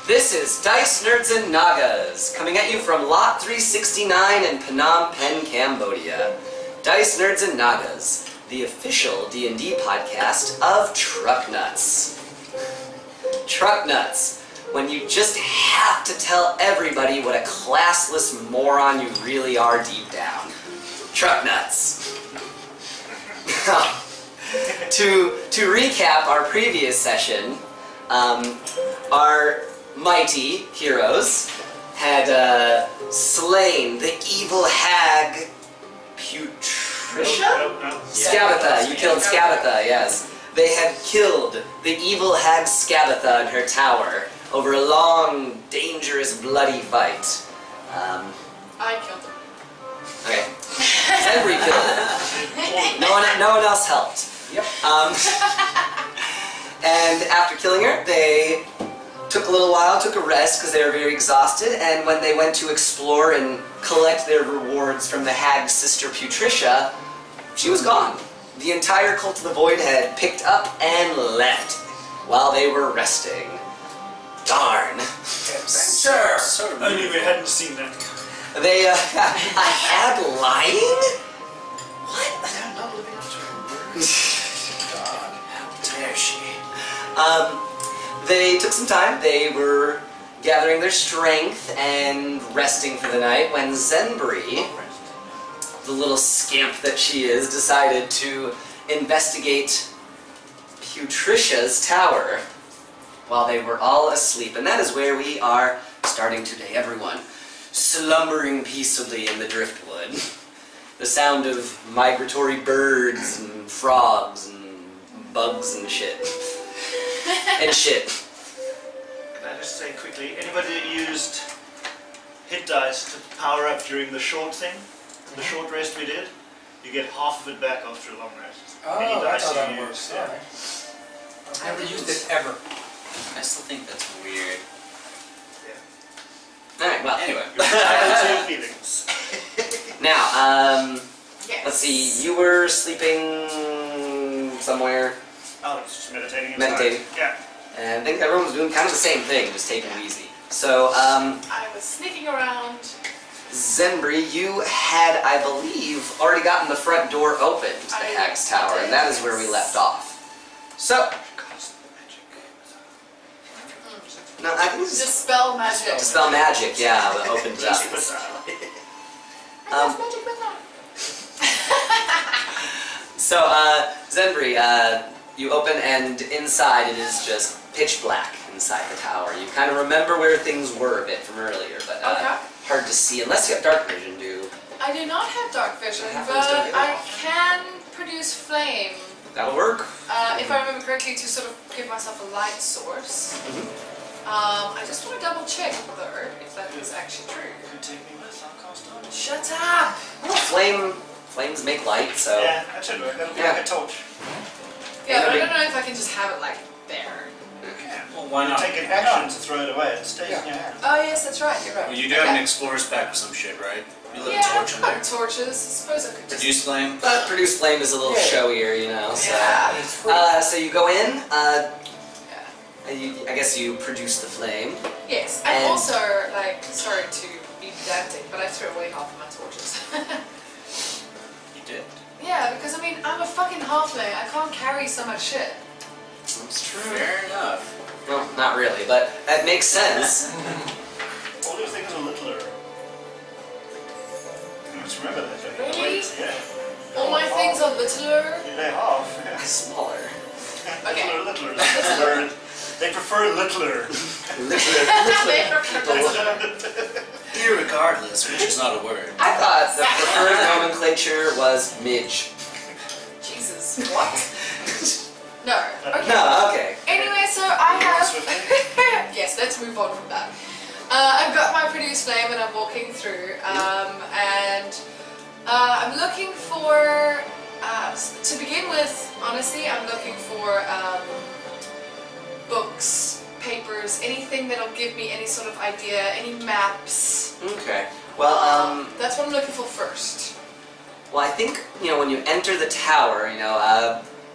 This is Dice Nerds and Nagas, coming at you from Lot 369 in Phnom Penh, Cambodia. Dice Nerds and Nagas, the official D&D podcast of Truck Nuts. Truck Nuts, when you just have to tell everybody what a classless moron you really are deep down. Truck Nuts. To recap our previous session, our mighty heroes had slain the evil hag Putricia? Scabatha. You killed Scabatha, yes. They had killed the evil hag Scabatha in her tower over a long, dangerous, bloody fight. I killed her. Okay. Zenbrix killed her. No one else helped. Yep. And after killing her, they took a little while, took a rest because they were very exhausted, and when they went to explore and collect their rewards from the hag's sister Putricia, she was gone. The entire Cult of the Void had picked up and left while they were resting. Darn. Sir! I knew we hadn't seen that. They, a hag lying? What? They're not living up to her word. God, how dare she? They took some time. They were gathering their strength and resting for the night when Zenbrix, the little scamp that she is, decided to investigate Putricia's tower while they were all asleep. And that is where we are starting today, everyone. Slumbering peacefully in the driftwood. The sound of migratory birds and frogs and bugs and shit. And shit. Can I just say quickly, anybody that used hit dice to power up during the short thing, the short rest we did, you get half of it back after a long rest. Any Oh, that's dice how you that use, works. yeah. Alright. I've never used it ever. I still think that's weird. Alright, well, Anyway. You're entitled to your feelings. now, Yes. let's see, you were sleeping somewhere, Oh, it's just meditating. Meditating. Yeah. and I think everyone was doing kind of the same thing, just taking it easy. So, I was sneaking around. Zenbrix, you had, I believe, already gotten the front door open to the I hag's tower, and that is where we left off. So, no, I think it's just Dispel magic. dispel magic, yeah, that opened it up. I use magic with that. So, Zenbrix, you open and inside it is just pitch black inside the tower. You kind of remember where things were a bit from earlier, but Okay. hard to see unless you have dark vision, I do not have dark vision, Have but those don't get I off. can produce flame. That'll work. If I remember correctly, to sort of give myself a light source. I just want to double check though if that is actually true. Could take me with, I'll cast on. Shut up! Flames make light, so... Yeah, that should work. That'll be Yeah. like a torch. Yeah, but I don't know if I can just have it like there. Well, why You not? take an action to throw it away, it stays in your hand. Oh yes, that's right. You're right. Well, you do have an explorer's pack with some shit, right? You live Yeah, a torch in I've there. got torches. I suppose I could just. Produce flame. But produce flame is a little Yeah. showier, you know, so... Yeah. It's free. So you go in, Yeah. I guess you produce the flame. Yes, And- and also like sorry to be pedantic, but I threw away half of my torches. You did. Yeah, because I mean I'm a fucking halfling. I can't carry so much shit. That's Fair enough. Well, not really, but that makes sense. All your things are littler. Just remember that. Really? Yeah. All my things are littler. They half. Yeah. Smaller. Okay. Littler. They prefer littler. They prefer Irregardless, which is not a word. I thought the preferred nomenclature was midge. Jesus, what? No. Okay. No, okay. Anyway, so I have. Yes, let's move on from that. I've got my produce flame and I'm walking through, and I'm looking for. To begin with, honestly, I'm looking for books, papers, anything that'll give me any sort of idea, any maps. Okay. Well, That's what I'm looking for first. Well, I think, when you enter the tower,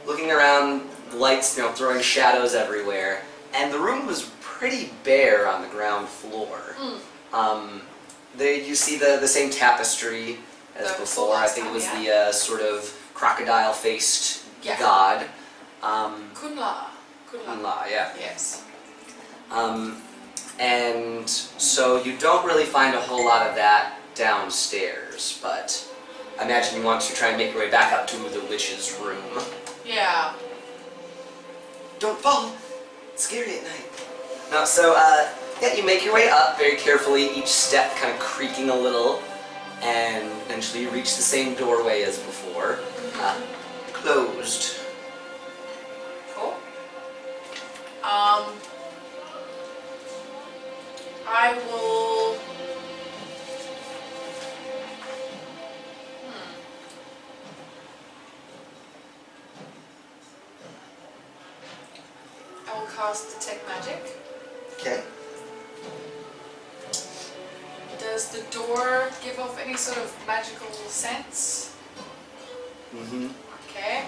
looking around, the lights, throwing shadows everywhere, and the room was pretty bare on the ground floor. There you see the same tapestry as The before. I think it was the sort of crocodile-faced god. Kunla. Kunla, yeah. Yes. And so you don't really find a whole lot of that downstairs, but I imagine you want to try and make your way back up to the witch's room. Yeah. Don't fall. It's scary at night. No, so yeah, you make your way up very carefully, each step kind of creaking a little, and eventually you reach the same doorway as before. Closed. Cool. I will. I will cast Detect Magic. Okay. Does the door give off any sort of magical sense? Mm-hmm. Okay.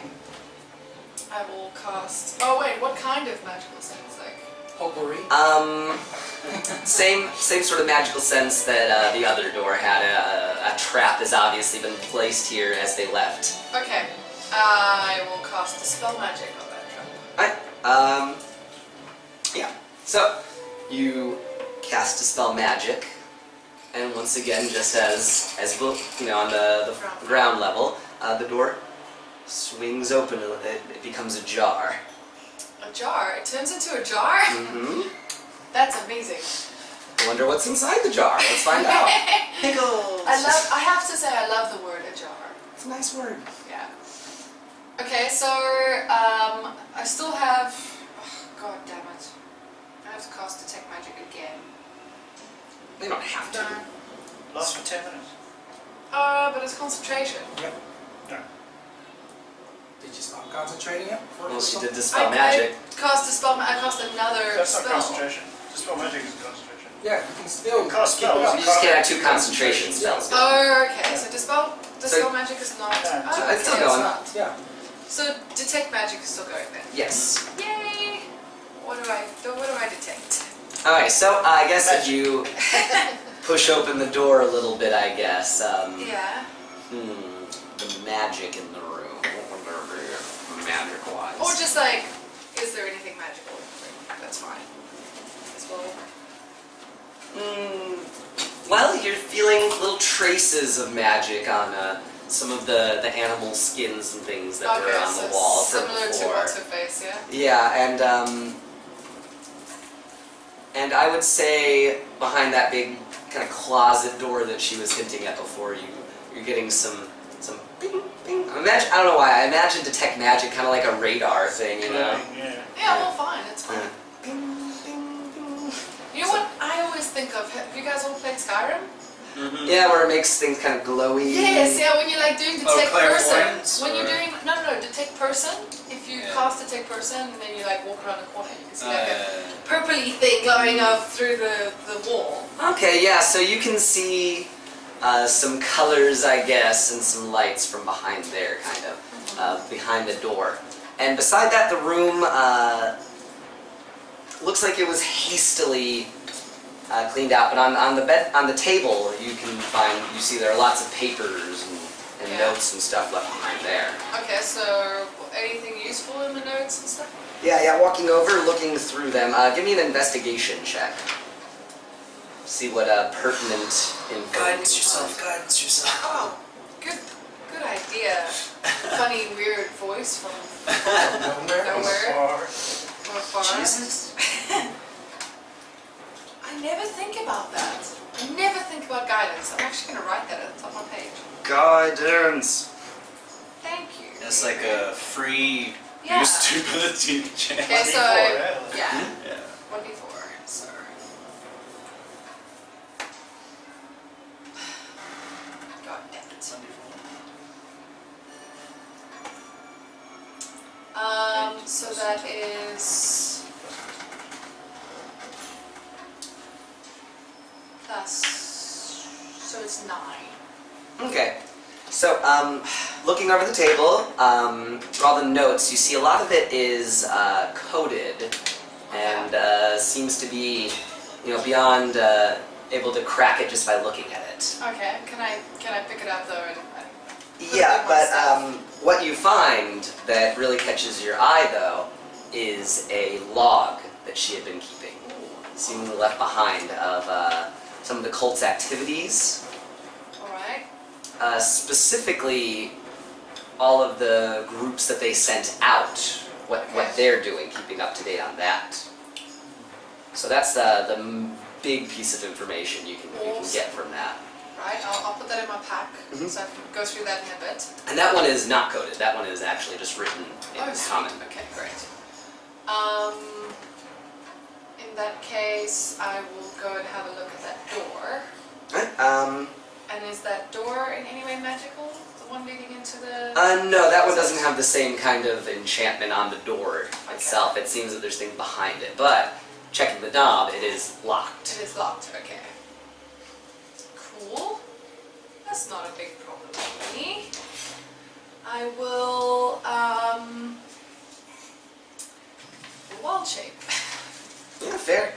I will cast. Oh wait, what kind of magical sense? Like. Potpourri. Same sort of magical sense that the other door had. A trap has obviously been placed here as they left. Okay. I will cast Dispel Magic on that trap. Alright. Yeah. So you cast Dispel Magic, and once again, just as you know, on the ground level, the door swings open. It becomes ajar. A jar? It turns into a jar? Mm-hmm. That's amazing. I wonder what's inside the jar. Let's find out. Pickles. I have to say I love the word ajar. It's a nice word. Yeah. Okay, so I still have. Oh, God damn it! I have to cast Detect Magic again. They don't have to. Lasts for 10 minutes. But it's concentration. Yep. No. Did you stop concentrating it? Well, she did Dispel Magic. I cast a spell. I cast another That's not spell. concentration. Dispel magic is concentration. Yeah, you can still Cast keep it spells. up. You just can't have two concentration spells. Oh, okay. So dispel magic is not. Yeah. Oh, So it's still okay, going. not. Yeah. So detect magic is still going then. Yes. Yay! What do I detect? Alright, so I guess if you push open the door a little bit, I guess. Yeah. The magic in the room. What would there be magic-wise? Or just like, is there anything magical? That's fine. As well. Well, you're feeling little traces of magic on some of the animal skins and things that were on the wall from similar to before. what's her face, yeah. Yeah, and I would say behind that big kind of closet door that she was hinting at before, you're getting some bing bing. I don't know why. I imagine detect magic kind of like a radar thing, you know. Yeah. Yeah, well, fine, it's fine. Bing, bing, bing. You know what I always think of? Have you guys all played Skyrim? Mm-hmm. Yeah, where it makes things kind of glowy. Yes, yeah, when you're like doing detect clairvoyance, person. When you're or- doing, no, detect person. If you cast detect person and then you like walk around the corner, you can see like a purpley thing glowing up through the wall. Okay, yeah, so you can see some colors, I guess, and some lights from behind there, kind of, behind the door. And beside that, the room looks like it was hastily cleaned out. But on the table, you see there are lots of papers and notes and stuff left behind there. Okay, so anything useful in the notes and stuff? Yeah, walking over, looking through them. Give me an investigation check. See what pertinent info. Guidance yourself. Oh, good idea. Funny, weird voice from nowhere. From afar. Jesus. I never think about that. I never think about guidance. I'm actually going to write that at the top of my page. Guidance. Thank you. It's like a free Yeah. use stupidity chance. Okay, so 1d4, yeah, Yeah. 1d4. So God damn it. So that is plus. So it's 9. Okay. So, looking over the table, for all the notes, you see a lot of it is coded and seems to be, beyond able to crack it just by looking at it. Okay. Can I pick it up though? And Yeah, but what you find that really catches your eye, though, is a log that she had been keeping, seemingly left behind, of some of the cult's activities. All right. Specifically, all of the groups that they sent out, what they're doing, keeping up to date on that. So that's the big piece of information you can get from that. Right. I'll put that in my pack so I can go through that in a bit. And that one is not coded. That one is actually just written in common. Okay, great. In that case, I will go and have a look at that door. Right. And is that door in any way magical? The one leading into the... No, that one doesn't have the same kind of enchantment on the door itself. It seems that there's things behind it, but checking the knob, it is locked. It is locked, okay. Cool. That's not a big problem for me. I will, wall shape. Yeah, fair.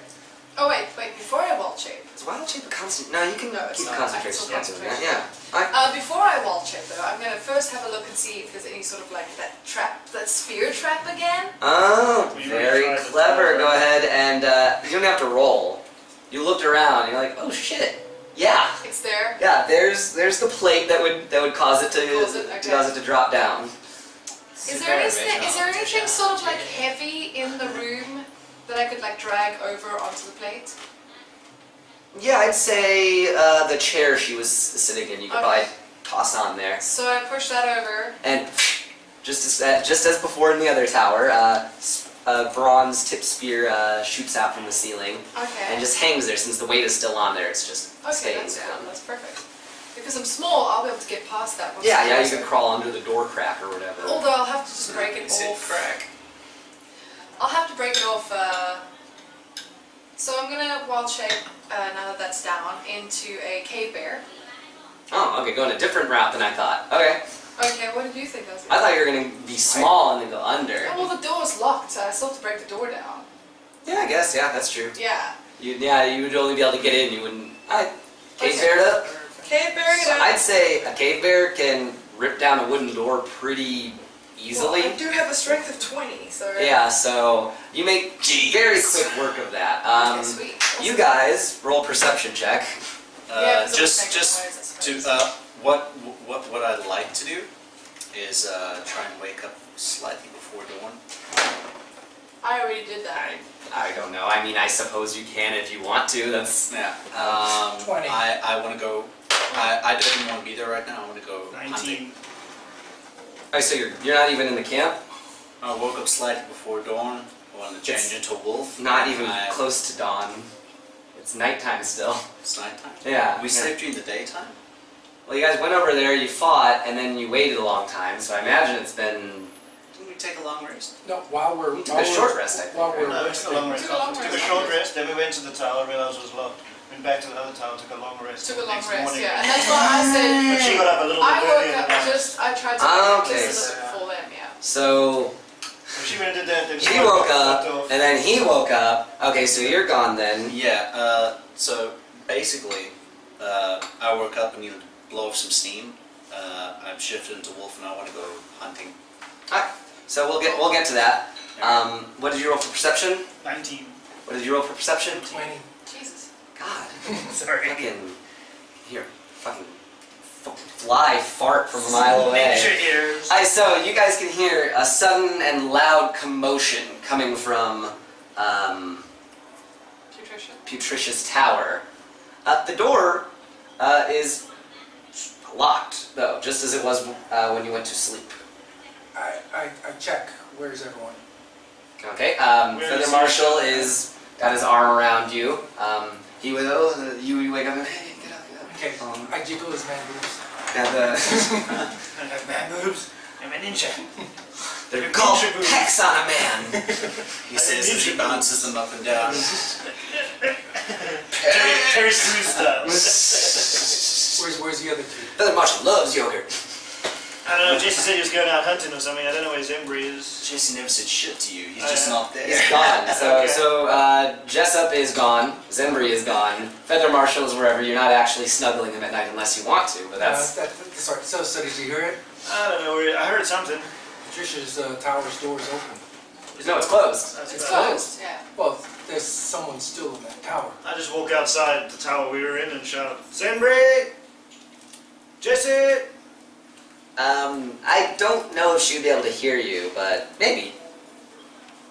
Oh wait, before I wall shape. Is wild shape a constant? No, you can No, it's keep not. concentration. It's still concentration. Yeah. Before I wall shape though, I'm gonna first have a look and see if there's any sort of like that spear trap again. Oh, Will you very retry the clever. spell? Go ahead and you don't have to roll. You looked around and you're like, oh shit. Yeah. It's there. Yeah, there's the plate that would cause it to cause it to drop down. Is there anything sort of like heavy in the room that I could like drag over onto the plate? Yeah, I'd say the chair she was sitting in, you could probably toss on there. So I push that over. And just as before in the other tower, a bronze tip spear shoots out from the ceiling Okay. and just hangs there. Since the weight is still on there, it's just staying that's down. cool. That's perfect. Because I'm small, I'll be able to get past that. once Yeah, I you close could it. crawl under the door crack or whatever. Although I'll have to just break it off. Crack. I'll have to break it off. So I'm gonna wild shape now that that's down into a cave bear. Oh, okay, going a different route than I thought. Okay. Okay, what did you think I was I gonna thought you were going to be small and then go under. do? Well, the door's locked, so I still have to break the door down. Yeah, I guess, yeah, that's true. Yeah. You would only be able to get in, you wouldn't... Cave bear it up? Cave bear it So up. I'd say a cave bear can rip down a wooden door pretty easily. Well, I do have a strength of 20, so... Yeah, so you make very quick work of that. Okay, sweet. You guys roll perception check. Yeah, 'cause I'm Just taking to noise, I suppose. what I'd like to do is try and wake up slightly before dawn. I already did that. I don't know. I mean, I suppose you can if you want to. That's... Yeah. 20. I want to go. I don't even want to be there right now. I want to go 19. hunting. Oh, so you're not even in the camp? I woke up slightly before dawn. I want to change into a wolf. Not even I- close to dawn. It's nighttime still. It's nighttime. Yeah. We sleep during the daytime. Well, you guys went over there, you fought, and then you waited a long time, so I imagine it's been... Didn't we take a long rest? No, while we're... We took a short rest, I think, While we're No, took a long rest. Took a long Took a rest. short rest, then we went to the tower, realised it was locked. Went back to the other tower, took a long rest. Took a long Next rest, morning. yeah. And that's why I said... But she got up a little bit I earlier woke than up us. I tried to Okay, just a so- little bit before them, yeah. So, So she went and did that, then she woke fucked up, off. and then he woke up. Okay, so you're gone then. Yeah. So basically, I woke up and blow off some steam. I've shifted into wolf and I want to go hunting. Alright, so we'll get to that. What did you roll for perception? 19. What did you roll for perception? 20. Jesus. God. Sorry. Fucking fly fart from a mile away. Nature ears. So you guys can hear a sudden and loud commotion coming from Putricia's tower. The door is locked, though, just as it was when you went to sleep. I check. Where's everyone? Okay. Where Feather is Marshal he? is got his arm around you. He would you wake up and hey, get up. Okay. I jiggle his man boobs. And Man boobs. I'm a ninja. they're called pecs on a man. He says as he bounces them up and down. Terry Smooth style. Where's the other two? Feather Marshal loves yogurt. I don't know, Jesse said he was going out hunting or something. I don't know where Zenbrix is. Jesse never said shit to you. He's just not there. He's gone. So, Okay. Jessop is gone. Zembri is gone. Feather Marshal is wherever. You're not actually snuggling him at night unless you want to, but that's... Sorry, so did you hear it? I don't know, I heard something. Patricia's tower's door is open. No, it's closed. That's It's about it. closed, yeah. Well, there's someone still in that tower. I just walk outside the tower we were in and shout, Zenbrix! Jesse! I don't know if she'd be able to hear you, but maybe.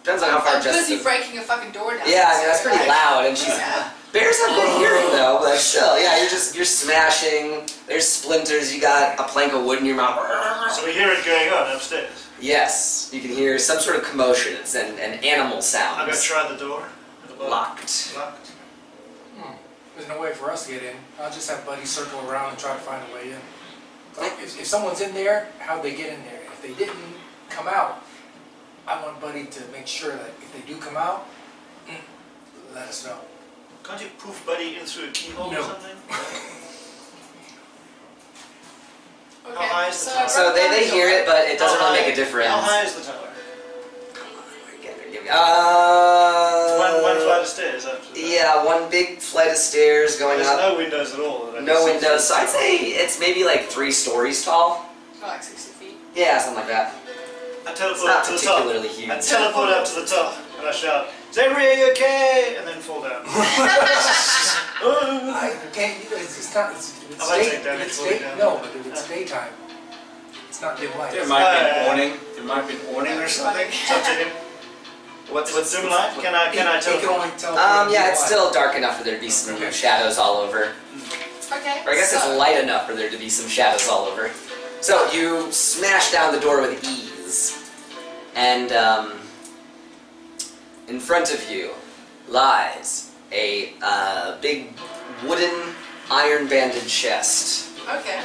Depends on how far I'm busy Jessop... breaking a fucking door down. Yeah, I mean, that's pretty Like, loud, and she's... Yeah. Bears have good hearing though, but still, yeah, you're smashing, there's splinters, you got a plank of wood in your mouth. So we hear it going on upstairs. Yes, you can hear some sort of commotion, it's an animal sound. I'm going to try the door. At the bottom. Locked. Locked. There's no way for us to get in. I'll just have buddies circle around and try to find a way in. Like, if someone's in there, how'd they get in there? If they didn't come out, I want Buddy to make sure that if they do come out, let us know. Can't you poof Buddy in through a keyhole or No. something? Okay, How high is the I tower? So broke down they the hear door. it, but it doesn't How really high- make a difference. How high is the tower? One flight of stairs up to the top. Yeah, one big flight of stairs going There's up. no windows at all. that I can No see windows, so through. I'd say it's maybe like 3 stories tall. Oh, like 60 feet. Yeah, something like that. I It's teleport not up to the top. particularly huge. I teleport up to the top and I shout, Zenbrix, are you okay? And then fall down. Oh. I can't, it's not, it's I might day, take damage it's falling day, down. no, but if it's daytime, it's not dim light. There might be an awning. There might be an awning or something. It's up to him. What's What's dim light? Can I He can teleport? only tell. yeah, it's still dark enough for there to be some Okay. shadows all over. Okay. Or I guess it's so- light enough for there to be some shadows all over. So you smash down the door with ease, and in front of you lies a big wooden iron-banded chest. Okay.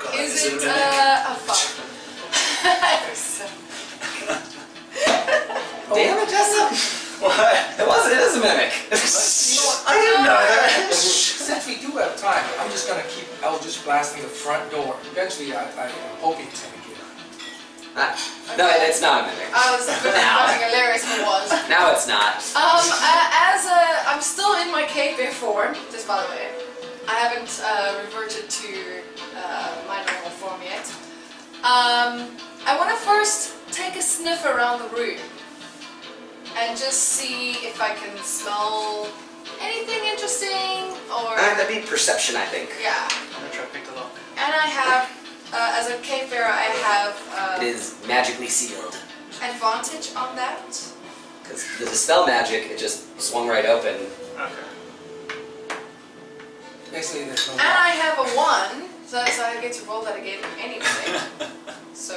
God, Is it, a mimic? a fuck? Damn it, Jessop! What? It wasn't. It is a mimic. I didn't know that. Since we do have time, I'm just gonna keep Eldritch blasting the front door. Eventually, I'm hoping it's gonna get her. No, it's not a mimic. I was fucking hilarious if it was. Now it's not. I'm still in my cave bear form, just by the way. I haven't reverted to my normal form yet. I want to first take a sniff around the room and just see if I can smell anything interesting or... That'd be perception, I think. Yeah. I'm gonna try to pick the lock. And I have, as a cave bear, I have It is magically sealed. advantage on that. Because the dispel magic, it just swung right open. Okay. Basically, there's no. And I have a 1, so I get to roll that again anyway. So...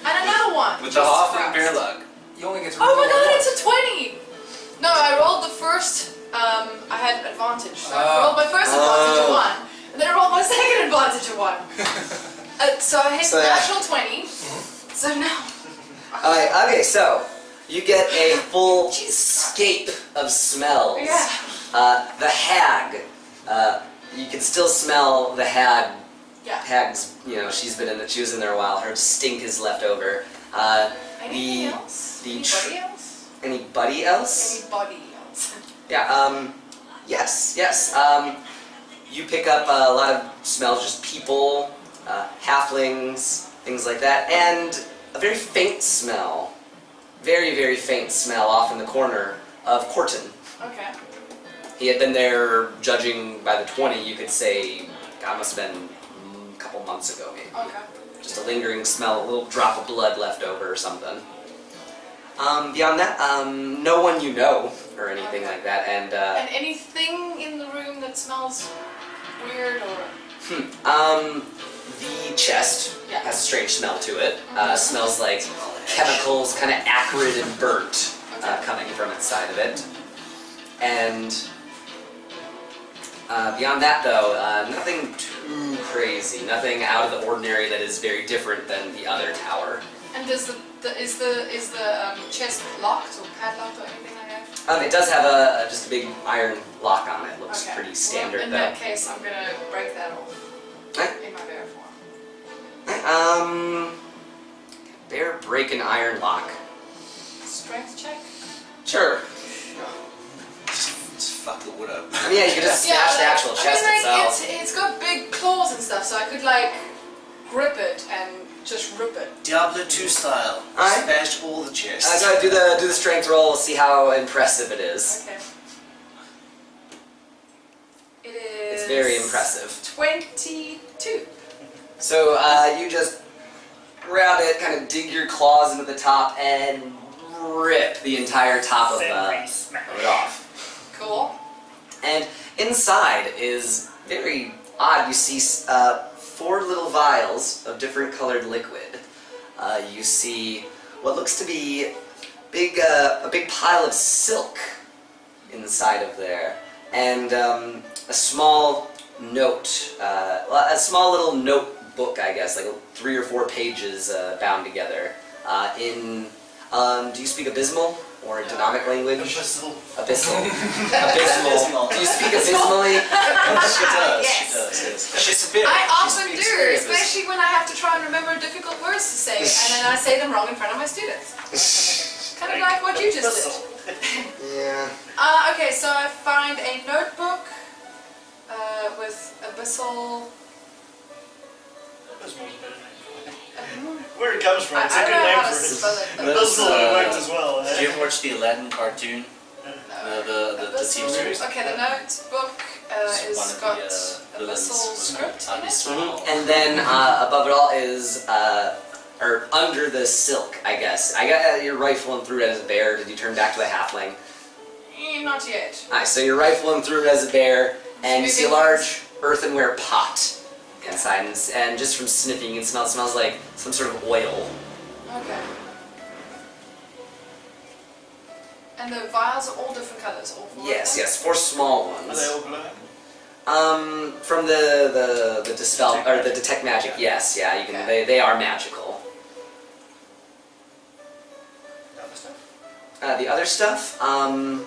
And another 1. With the Jesus halfling Christ. bear luck. You only get to. Oh my reroll god, once. it's a 20! No, I rolled the first, I had advantage. So I rolled my first advantage at 1, and then I rolled my second advantage at 1. So I hit So, yeah. natural 20, so now... Okay, so you get a full scape of smells. Yeah. The hag. You can still smell the hag. Yeah. Hag's, she was in there a while. Her stink is left over. Anything else? Anybody else? Anybody else? Anybody else? Yeah, yes. You pick up a lot of smells, just people, halflings, things like that, and a very faint smell, very, very faint smell off in the corner of Corton. Okay. He had been there, judging by the 20, you could say, God, must have been a couple months ago maybe. Okay. Just a lingering smell, a little drop of blood left over or something. Beyond that, no one you know or anything like that, and And anything in the room that smells weird or... the chest Yeah. has a strange smell to it. Smells like chemicals, kind of acrid and burnt, coming from inside of it. And beyond that, though, nothing too crazy, nothing out of the ordinary that is very different than the other tower. And is the chest locked or padlocked or anything like that? It does have just a big iron lock on it. Looks Okay. pretty standard, well, in though. that case, I'm gonna break that off Okay. in my bear form. Bear break an iron lock. Strength check? Sure. Just fuck the wood up. I mean, yeah, you could just smash the actual chest itself. It's got big claws and stuff, so I could like grip it and just rip it. Diablo 2 style. Alright. Smash all the chests. So do the strength roll, see how impressive it is. Okay. It is... It's very impressive. 22. So you just grab it, kind of dig your claws into the top, and rip the entire top of it off. Cool. And inside is very odd. You see 4 little vials of different colored liquid. You see what looks to be a big pile of silk inside of there, and a small note, a small little notebook, I guess, like 3 or 4 pages bound together. Do you speak Abysmal or Dynamic language? Abyssal. Abyssal. Abysmal. Do you speak abysmally? She does. Yes. She does. Yes. She's a bit. I often do, especially when I have to try and remember difficult words to say, and then I say them wrong in front of my students. Kind of like what you just did. Yeah. Okay, so I find a notebook with abyssal. Where it comes from, it's a I good don't know name how to for it. spell it. Abyssal worked as well. Did you ever watch the Aladdin cartoon? The TV series? Okay, the notebook is One of got the villains abyssal was script in it. Small. And then above it all is, or under the silk, I guess. I got your rifling through it as a bear. Did you turn back to a halfling? Not yet. Alright, so you're rifling through it as a bear, and you see a large earthenware pot inside, and just from sniffing, it smells like some sort of oil. Okay. And the vials are all different colors, all 4 Yes, of them? yes, 4 small Are ones. they all glowing? From the dispel or the detect magic, yes, yeah, you can. Okay. They are magical. Other stuff? The other stuff, No, not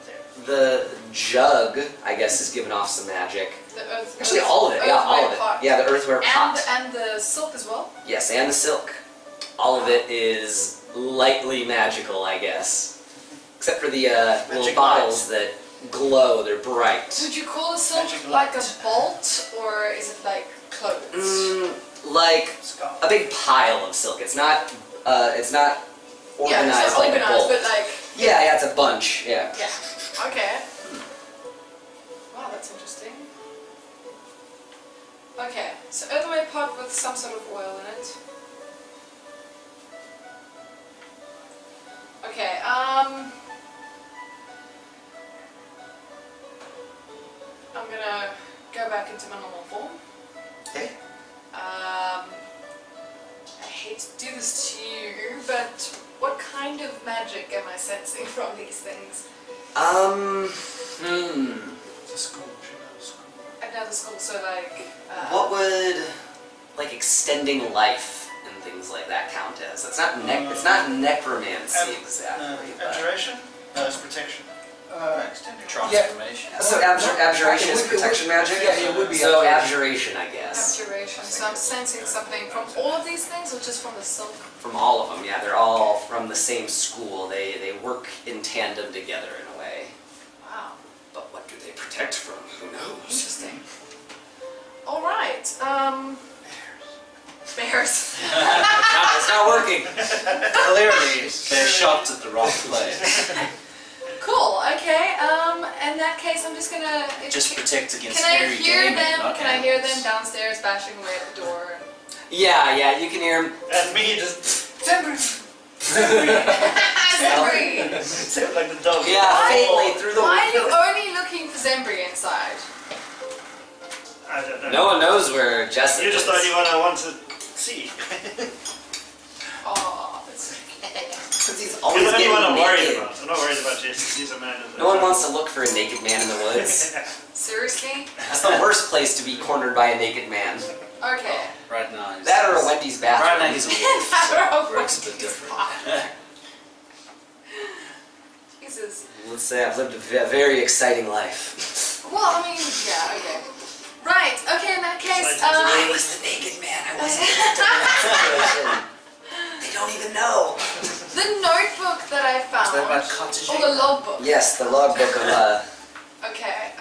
there. the jug, I guess, is giving off some magic. The earth, Actually, all of it, yeah, all of it. pot. Yeah, the earthenware pot. And the silk as well? Yes, and the silk. All of it is lightly magical, I guess. Except for the little Magic bottles that glow, they're bright. Would you call the silk Magic like a light. bolt, or is it like clothes? Like Scarf. a big pile of silk. It's not organized Yeah, it's not like a organized, bolt. but like... Yeah, it's a bunch, yeah. Yeah. Okay. Wow, that's interesting. Okay, so earthenware pot with some sort of oil in it. Okay, I'm gonna go back into my normal form. Okay. I hate to do this to you, but what kind of magic am I sensing from these things? The school, she knows school. Another school, so like... What would, like, extending life and things like that count as? It's not it's not necromancy exactly. but- Abjuration? No, it's protection. Extended. Transformation. So abjuration is protection magic? Yeah, it would be So abjuration. abjuration, I guess. Abjuration. So I'm sensing something from all of these things, or just from the silk? From all of them, yeah. They're all from the same school. They work in tandem together in a way. Wow. But what do they protect from? Who knows? Interesting. All right. Bears. It's not working. Clearly, they're shocked at the wrong place. Cool. Okay. In that case, I'm just gonna. Just protect against Can I scary hear gaming, them? not Can I hear them animals. downstairs bashing away at the door? Yeah, you can hear him. And me just Zenbrix. sound Zenbrix. like the dog. Yeah, faintly through the Why are you window. only looking for Zenbrix inside? I don't know. No one knows where Jessop You just is. thought you want to see. Oh, that's Because he's You're always the only getting one I'm worried naked. about. I'm not worried about Jess. He's a man. No one wants to look for a naked man in the woods. seriously? That's the worst place to be cornered by a naked man. Okay. Right now, he's, That or a Wendy's right now bathroom. he's a wolf, so Or works a bit different. Jesus. Let's say I've lived a very exciting life. Well, I mean, yeah, okay. Right, okay, in that case, I was the naked man. I I wasn't in that situation. They don't even know. The notebook that I found. Is that about cottage? Or the logbook. Yes, the logbook of Okay.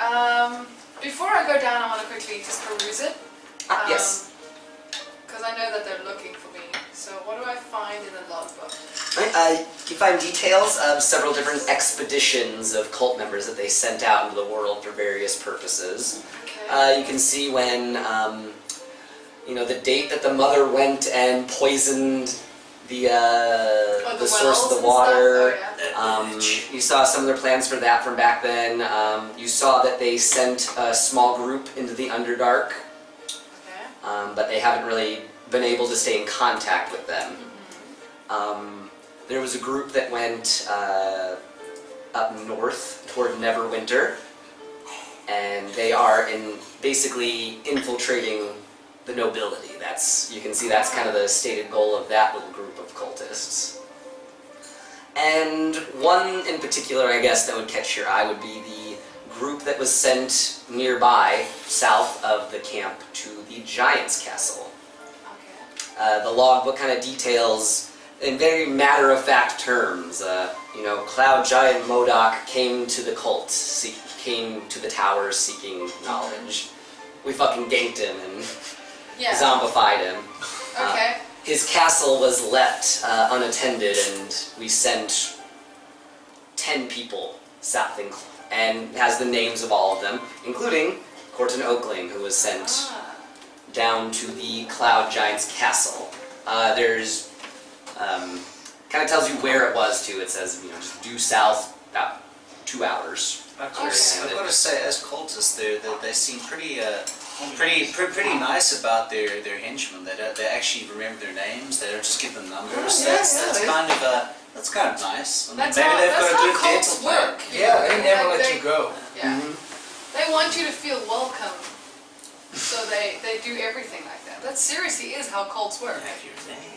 Before I go down, I want to quickly just peruse it. yes. Because I know that they're looking for me. So what do I find in the logbook? You find details of several different expeditions of cult members that they sent out into the world for various purposes. Okay. You can see when, the date that the mother went and poisoned the source of the water. Oh, yeah. You saw some of their plans for that from back then. You saw that they sent a small group into the Underdark, Okay. but they haven't really been able to stay in contact with them. There was a group that went up north toward Neverwinter, and they are basically infiltrating the nobility. You can see that's kind of the stated goal of that little group of cultists. And one in particular, I guess, that would catch your eye would be the group that was sent nearby, south of the camp, to the Giant's Castle. Okay. The logbook kind of details, in very matter-of-fact terms, Cloud Giant Modoc came to the cult, came to the towers seeking knowledge. We fucking ganked him and zombified him. Okay. His castle was left unattended, and we sent 10 people south and has the names of all of them, including Corton Oakling, who was sent down to the Cloud Giant's castle. There's kind of tells you where it was too. It says just due south about 2 hours. I've got to say, as cultists, they seem pretty nice about their henchmen. They actually remember their names. They don't just give them numbers. That's kind of nice. I mean, That's maybe how, they've that's got a how good cults dental plan. work. Yeah, they never Like, let you go. Yeah. They want you to feel welcome. So they do everything like that. That seriously is how cults work. Have your name.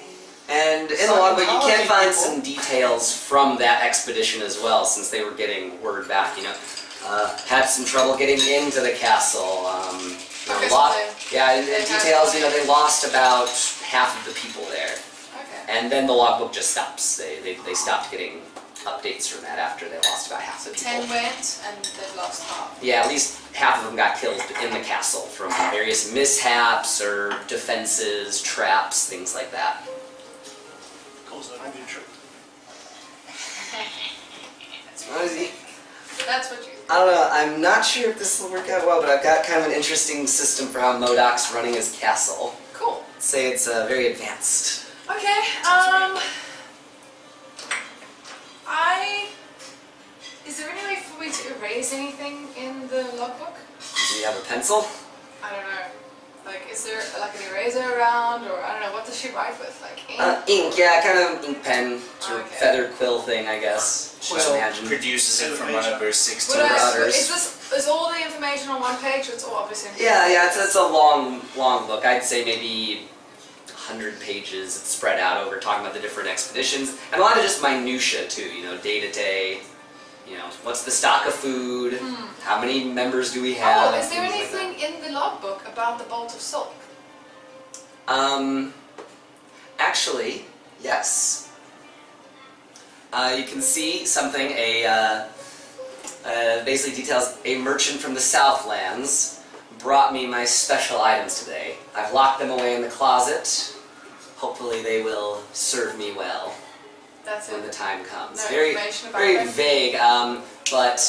And in the logbook, you can find some details from that expedition as well, since they were getting word back. Had some trouble getting into the castle. In details, they lost about half of the people there. Okay. And then the logbook just stops. They stopped getting updates from that after they lost about half the people. 10 went and they've lost half. Yeah, at least half of them got killed in the castle from various mishaps or defenses, traps, things like that. Calls that a good trip. That's what you I don't know, I'm not sure if this will work out well, but I've got kind of an interesting system for how Modoc's running his castle. Cool. I'd say it's very advanced. Okay, is there any way for me to erase anything in the logbook? Do you have a pencil? I don't know. Like, is there like an eraser around, or I don't know, what does she write with? Like ink? Ink, yeah, kind of ink pen, sort of Okay. feather quill thing, I guess. Just imagine. Produces it from one of her 16 Would daughters. is all the information on one page, or it's all obviously? Yeah, it's a long book. I'd say maybe 100 pages. It's spread out over talking about the different expeditions, and a lot of just minutia too. Day to day. What's the stock of food? How many members do we have? Oh, is there things like anything in the logbook about the bolt of silk? that. Actually, yes. You can see something. Basically details a merchant from the Southlands brought me my special items today. I've locked them away in the closet. Hopefully they will serve me well That's when it. the time comes. No very information about very them? vague, but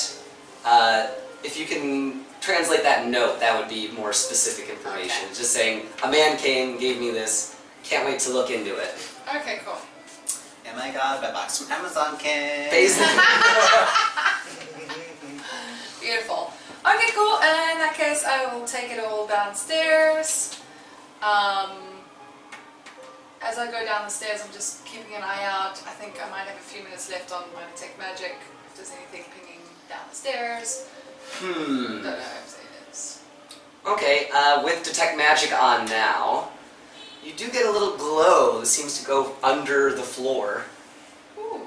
if you can translate that note, that would be more specific information. Okay. Just saying, a man came, gave me this, can't wait to look into it. Okay, cool. Oh my god, I bought some Amazon cake. Basically, Beautiful. Okay, cool. And in that case, I will take it all downstairs. As I go down the stairs, I'm just keeping an eye out. I think I might have a few minutes left on my detect magic. If there's anything pinging down the stairs. Don't know if it is. okay, with Detect Magic on now, you do get a little glow that seems to go under the floor. Ooh,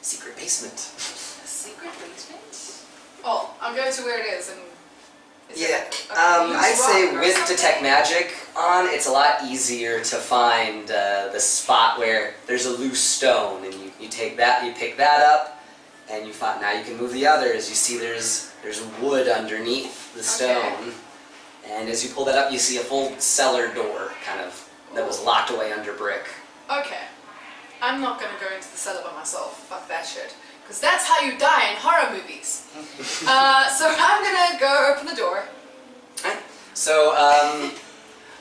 Secret basement. a secret basement? Oh, I'll go to where it is and Yeah, I'd say with Detect Magic on, it's a lot easier to find the spot where there's a loose stone, and you take that, you pick that up, and you find, now you can move the others. You see there's wood underneath the stone, and as you pull that up, you see a full cellar door, kind of, that was locked away under brick. Okay. I'm not gonna go into the cellar by myself. Fuck that shit. Because that's how you die in horror movies. So I'm gonna go open the door. Alright. So,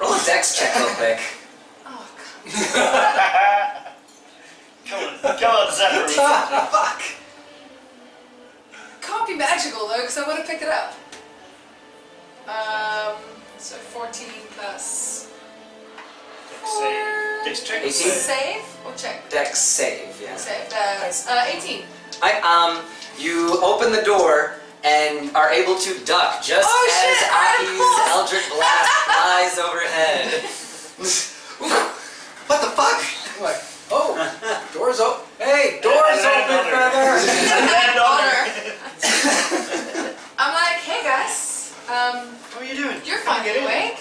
roll a dex check real quick. Oh, God. Come on, Zephyr. Fuck! Can't be magical though, because I would have picked it up. So 14 plus 4. Dex check. 18. Save or check? Dex save, yeah. Save. That's 18. Alright, you open the door and are able to duck just as Acki's Eldritch Blast flies overhead. What the fuck? I'm like, oh, doors open. Hey, doors open, Feather. I'm like, hey guys, What are you doing? you're finally awake.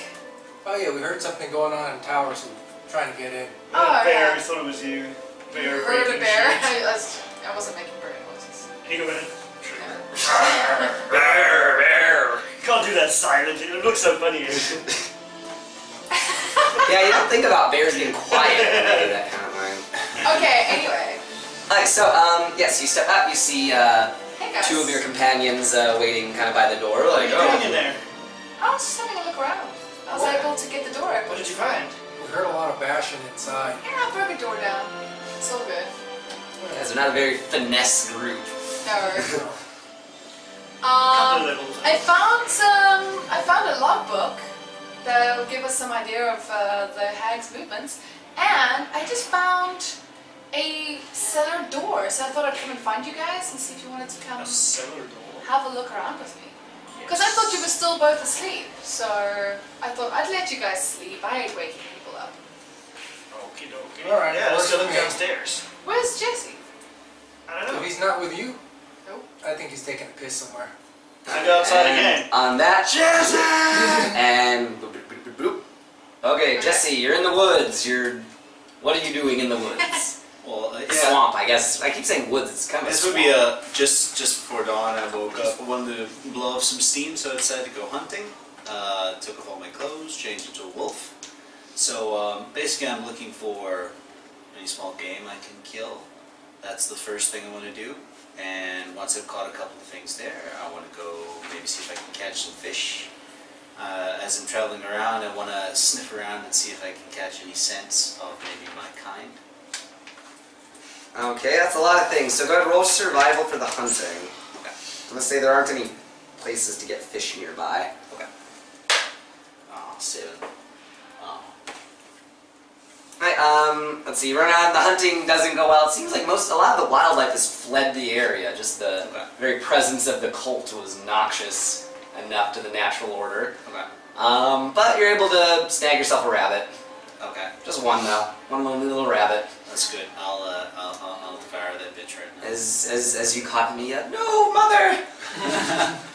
Oh yeah, we heard something going on in the tower, so we're trying to get in. Oh, Bear, yeah. we thought it was you. Bear, Heard a breaking bear. shit. I wasn't making bear noises. He go in. Bear, bear. Can't do that silently. It looks so funny. Yeah, you don't think about bears being quiet when they do that kind of thing. Okay, anyway. Alright, so, yes, you step up, you see Hey guys. two of your companions waiting kind of by the door, What are like, you doing in there? I was just having a look around. I was able to get the door open. What did you find? We heard a lot of bashing inside. Yeah, I broke a door down. It's all good. you guys are not a very finesse group. No. Couple levels. I found a logbook that will give us some idea of the hag's movements, and I just found a cellar door. So I thought I'd come and find you guys and see if you wanted to come A cellar door. have a look around with me. Because I thought you were still both asleep, so I thought I'd let you guys sleep. I hate waking people up. Okie dokie. All right, Yeah, let's go look okay. downstairs. Where's Jesse? I don't If know. he's not with you, Nope. I think he's taking a piss somewhere. I go outside And again. on that, and boop, boop, boop, boop, boop. Okay, Jesse, you're in the woods. What are you doing in the woods? Well, yeah. Swamp, I guess. I keep saying woods. It's kind of. This a would be swamp. just before dawn. I woke up. I wanted to blow off some steam, so I decided to go hunting. Took off all my clothes, changed into a wolf. So basically, I'm looking for any small game I can kill. That's the first thing I want to do. And once I've caught a couple of things there, I want to go maybe see if I can catch some fish. As I'm traveling around, I want to sniff around and see if I can catch any scents of maybe my kind. Okay, that's a lot of things. So go ahead and roll survival for the hunting. Okay. Let's say there aren't any places to get fish nearby. Okay. Oh, 7. Oh. Alright, let's see, run around, the hunting doesn't go well. It seems like a lot of the wildlife has fled the area. Just the very presence of the cult was noxious enough to the natural order. Okay. But you're able to snag yourself a rabbit. Okay. Just one though. One lonely little rabbit. That's good. I'll devour that bitch right now. As you caught me up. No, mother!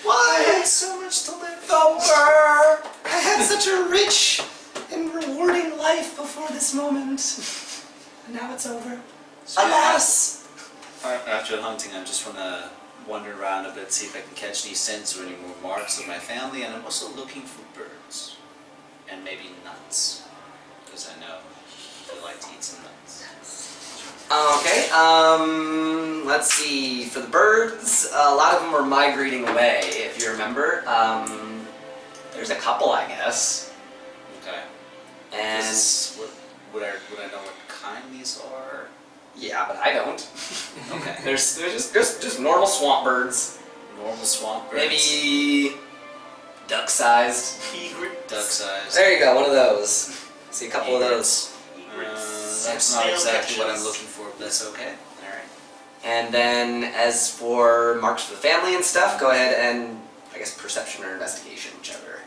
Why? I had so much to live for. I had such a rich and rewarding life before this moment. And now it's over. So Alas! after hunting, I just want to wander around a bit, see if I can catch any scents or any more marks of my family, and I'm also looking for birds. And maybe nuts. Because I know they like to eat some nuts. Okay, let's see. For the birds, a lot of them are migrating away, if you remember. There's a couple, I guess. Okay. And Would I know what kind these are? yeah, but I don't. Okay. There's just normal swamp birds. Normal swamp birds. Maybe duck-sized. Egret. Duck size. There you go, one of those. See a couple of those. That's not exactly what I'm looking for, but that's okay. Alright. And then as for marks for the family and stuff, go ahead and, I guess, perception or investigation, whichever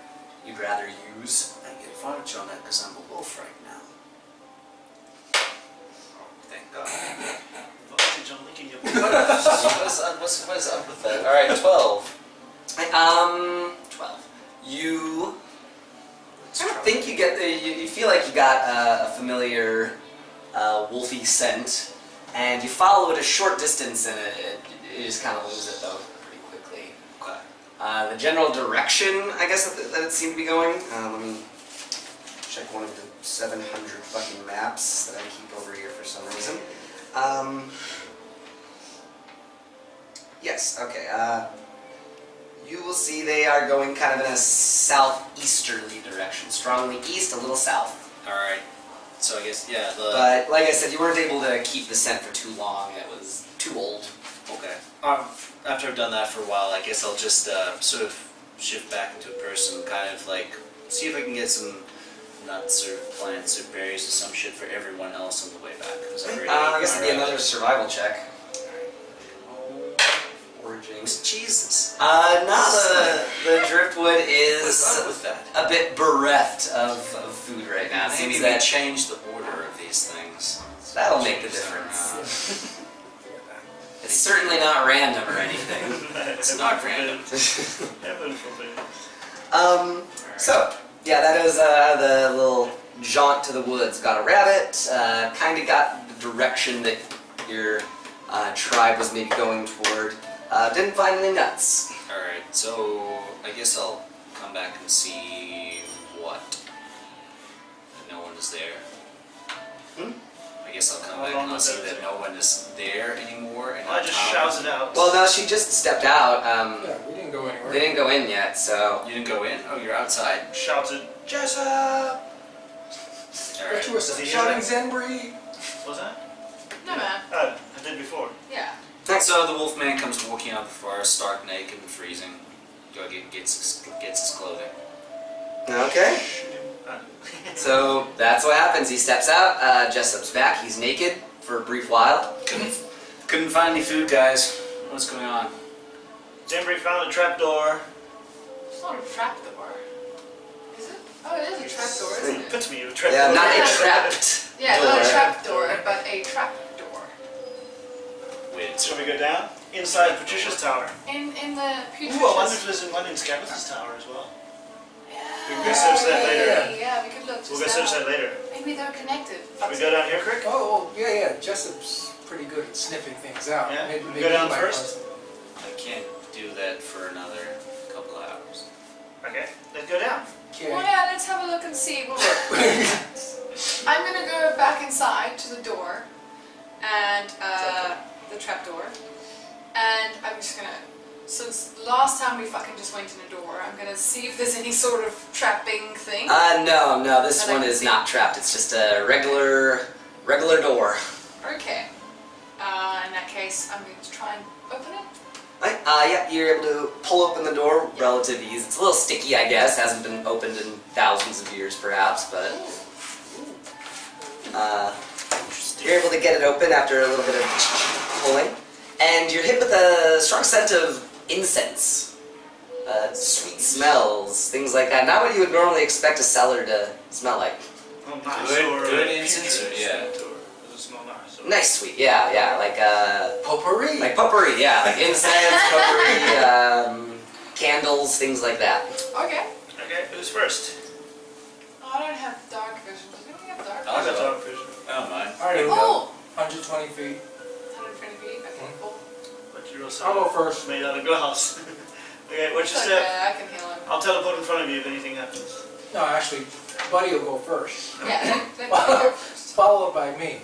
you'd rather use. I get advantage on that because I'm a wolf right now. Oh, thank God. Advantage on licking your what is up with that? Alright, 12. 12. You I don't think you get you feel like you got a familiar wolfy scent, and you follow it a short distance, and you just kind of lose it though pretty quickly. Okay. The general direction, I guess, that it seemed to be going. Let me check one of the 700 fucking maps that I keep over here for some reason. Yes. Okay. You will see they are going kind of in a southeasterly direction, strongly east, a little south. All right. So I guess yeah. But like I said, you weren't able to keep the scent for too long. It was too old. Okay. After I've done that for a while, I guess I'll just sort of shift back into a person, kind of like see if I can get some nuts or plants or berries or some shit for everyone else on the way back. I guess it'd be another survival check. Origins. Jesus. The driftwood is What's up with that? a bit bereft of food right now. It Maybe seems we that change the order of these things. that'll make the difference. It's certainly not random or anything. It's not random. Heaven forbid. So, yeah, that is the little jaunt to the woods. Got a rabbit, kind of got the direction that your tribe was maybe going toward. Didn't find any nuts. Alright, so I guess I'll come back and see what. No one is there. I guess I'll come How back long and I'll was see that? that no one is there anymore. And I just shouted out. Well, no, she just stepped out. Yeah, we didn't go anywhere. They didn't go in yet, so... You didn't go in? Oh, you're outside. Shouted, Jessop! But Alright. you were Does he shouting hear Zenbrix. What's that? No, man. Oh, I did before. Yeah. So the wolf man comes walking out of the forest, stark naked and freezing. Gets his clothing. Okay. Shoot him. So, that's what happens. He steps out, Jessop's back, he's naked for a brief while. Couldn't find any food, guys. What's going on? Zenbrix found a trapdoor. It's not a trapdoor. Is it? Oh, it is a trapdoor, isn't it? Put me a trapdoor. Yeah, not a trapped Yeah, door. not a trapdoor, but a trapdoor. Wait, Shall we go down? Inside Putricia's tower. In the Putricia's... Ooh, I wonder if there's one in Scabbath's tower as well. Yeah. We can go search that later. Yeah, we could look We'll just go search now. that later. Maybe they're connected. Shall we go down here, Crick? Oh, yeah. Jessop's pretty good at sniffing things out. Yeah? Maybe, We maybe go down he might first? find I can't do that for another couple hours. Okay, let's go down. something. Well, Okay. yeah, let's have a look and see. I'm gonna go back inside to the door and the trapdoor, and I'm just gonna. Since last time we fucking just went in a door, I'm gonna see if there's any sort of trapping thing. No, this That I one can is see. not trapped. It's just a regular door. Okay. In that case, I'm going to try and open it. Right, yeah, you're able to pull open the door with relative ease. It's a little sticky, I guess. Hasn't been opened in thousands of years, perhaps, but you're able to get it open after a little bit of pulling. And you're hit with a strong scent of incense. Sweet smells, things like that. Not what you would normally expect a cellar to smell like. Oh, nice. Good incense, yeah. Does it smell nice? Nice sweet, yeah, like Potpourri. like potpourri, yeah, like incense, potpourri, candles, things like that. Okay. Okay, who's first? Oh, I don't have dark vision. Does anyone have dark I'll I vision? got dark vision. I don't mind. I already know. Oh! 120 feet. 120 feet. Okay, cool. But you're also I'll go first. made out of glass. Okay, what's your It's step? okay, I can heal him. I'll teleport in front of you if anything happens. No, actually, Buddy will go first. Yeah, then you go first. Followed by me.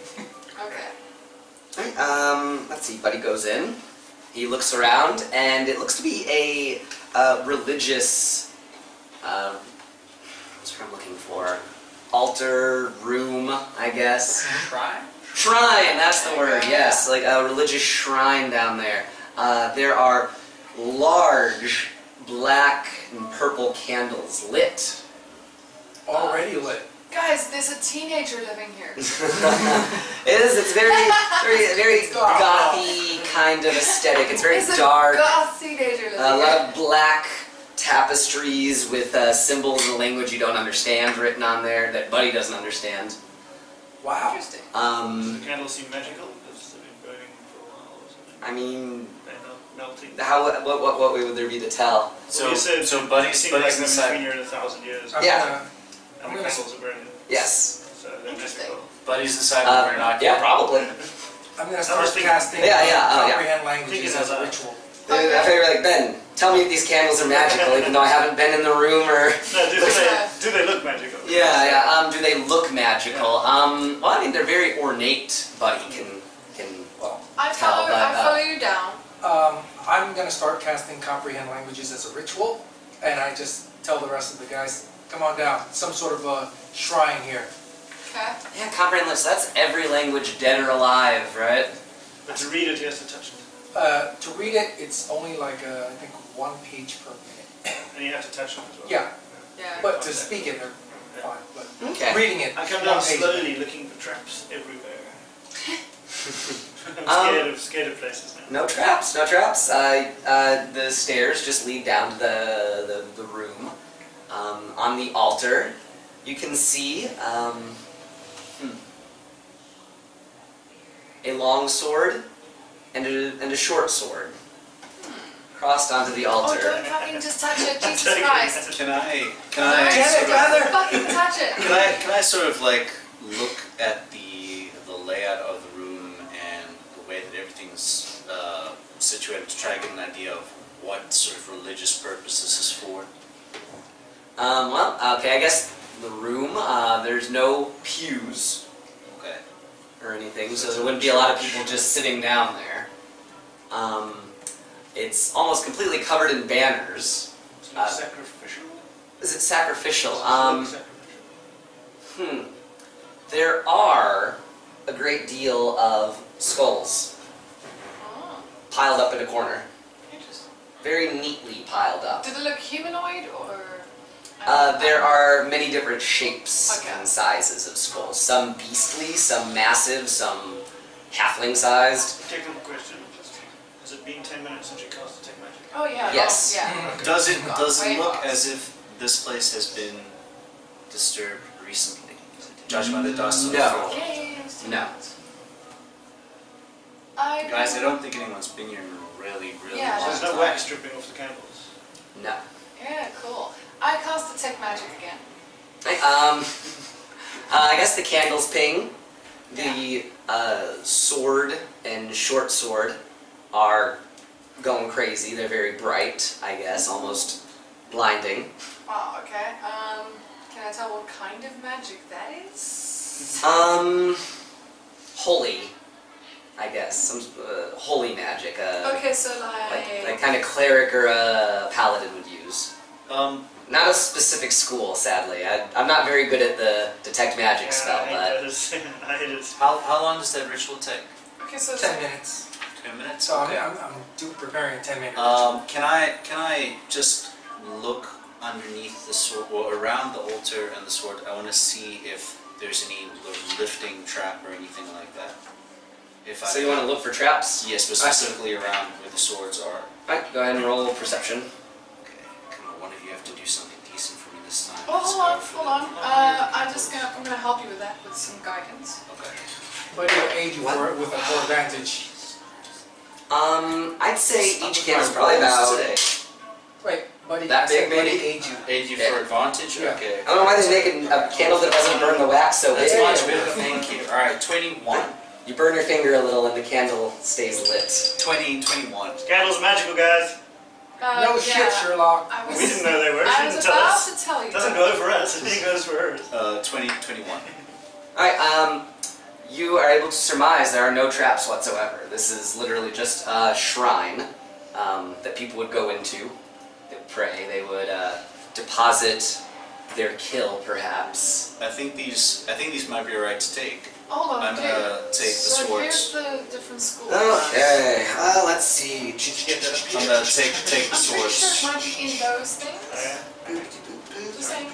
Okay. Let's see, Buddy goes in. He looks around, and it looks to be a religious, what's what I'm looking for? Altar, room, I guess. Try? Shrine, that's the word, yes. Like a religious shrine down there. There are large black and purple candles lit. Already lit. Guys, there's a teenager living here. It's very gothy kind of aesthetic. It's very There's dark. a goth teenager living A here. lot of black tapestries with symbols in a language you don't understand written on there that Buddy doesn't understand. Wow. Interesting. Does the candle seem magical? Because they've been burning for a while or something. I mean, They know. melting. What way would there be to tell? Well, you said Buddy's seems like them inside. between you in 1,000 years. Yeah. And the candles are burning. Yes. So they're mystical. Buddy's inside the binoculars. Yeah, probably. I'm gonna start thinking- casting Yeah. comprehend languages Thinking as a of that. ritual. Dude, I figure like, Ben, tell me if these candles are magical, even though I haven't been in the room or... No, do they look magical? Yeah. Do they look magical? Well, I mean, they're very ornate. Buddy can Well, I Tell that, follow you down. I'm gonna start casting comprehend languages as a ritual, and I just tell the rest of the guys, come on down. Some sort of a shrine here. Okay. Yeah, comprehend lists. That's every language, dead or alive, right? But to read it, he has to touch it. To read it, it's only like I think 1 page per minute. And you have to touch it as well. Yeah, Yeah. but to speak it, they're fine. But Okay. reading it, I come 1 down page. slowly looking for traps everywhere. I'm scared of places now. No traps, no traps. The stairs just lead down to the room. On the altar, you can see a long sword and a short sword crossed onto the Oh, altar. don't fucking just touch it, Jesus Christ. Can I Janet, rather. Fucking touch it. can I sort of like look at the layout of the room and the way that everything's situated to try to get an idea of what sort of religious purpose this is for? Well, okay, I guess the room, there's no pews Okay. or anything, so there wouldn't be a lot of people just sitting down there. It's almost completely covered in banners. So it's sacrificial? Is it sacrificial? Sacrificial. There are a great deal of skulls Oh, piled up in a corner. interesting. Very neatly piled up. Do they look humanoid or? There are many different shapes Okay. and sizes of skulls. Some beastly, some massive, some halfling-sized. Technical question. Has it been 10 minutes since you cast Detect Magic? Oh yeah. Yes. Oh, yeah. Does it Way look off. as if this place has been disturbed recently? Judged by the dust on the No. floor. Yes. No. Guys, I don't think anyone's been here in a really Yeah, long There's no time. wax dripping off the candles. No. Yeah, cool. I cast Detect Magic again. I guess the candles ping. The sword and short sword are going crazy. They're very bright, I guess, almost blinding. Wow. Okay. Can I tell what kind of magic that is? Holy, I guess. Some holy magic. Okay, so Like kind of cleric or a paladin would use. Not a specific school, sadly. I'm not very good at the detect magic spell, but I hate it. How long does that ritual take? Okay, so 10 minutes. 10 minutes? So Okay. I'm preparing a 10-minute ritual. Can I just look underneath the sword, or around the altar and the sword? I want to see if there's any lifting trap or anything like that. If so you want to look for traps? Yes, but specifically around where the swords are. Alright, go ahead and roll perception. Okay, come on, one of you have to do something decent for me this time. Oh, Let's hold go on, for hold the- on. I'm gonna help you with that with some guidance. Okay. But it'll aid you with a more advantage. I'd say Stop each with candle's my probably rolls about... today. Wait, buddy. That I said big, buddy maybe? aid you. Aid you Yeah. for advantage? Yeah. Okay. I don't know why they're making a candle that doesn't burn the wax so That's big. much better, thank you. Alright, 21. You burn your finger a little and the candle stays lit. 21. Candles are magical, guys. No yeah. shit, Sherlock. I was, We didn't know they were. She I was didn't tell about us. to tell you. It doesn't go for us. It goes for hers. 21. Alright, you are able to surmise there are no traps whatsoever. This is literally just a shrine that people would go into. They would pray. They would deposit their kill, perhaps. I think these might be alright to take. Hold on, I'm okay. gonna take the So swords. here's the different schools. Okay, let's see. I'm gonna take the I'm pretty sure swords. it might be in those things. Oh, yeah. Just saying.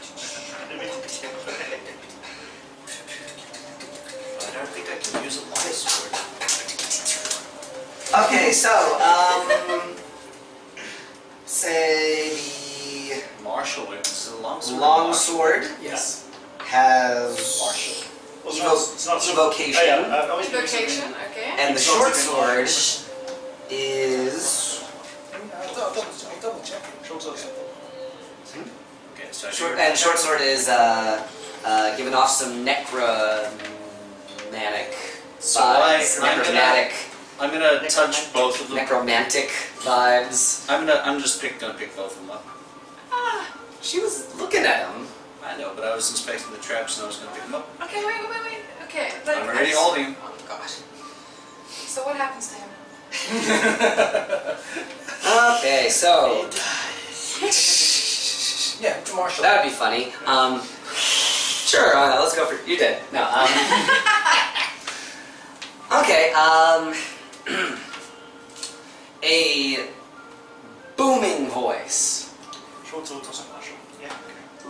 I don't think I can use a long sword. Okay, so, say the Martial weapons is a long sword. long sword Yes. has Martial. Well, it's not evocation. Oh, yeah, I always do Location, something. okay. And the It's not short super sword is I'll double check it. Short sword. Okay, so Short sword is giving off some necromantic So vibes. I'm Necromantic. gonna touch both of them. Necromantic vibes. I'm just gonna pick both of them up. She was looking at him. I know, but I was inspecting the traps and I was gonna pick them up. Okay, wait. Okay. I'm already holding him. Oh gosh. So what happens to him? Okay, so Yeah, to Marshall. that would be funny. Sure, let's go for you did. No. Okay. A booming voice Short sword doesn't Marshall. Yeah.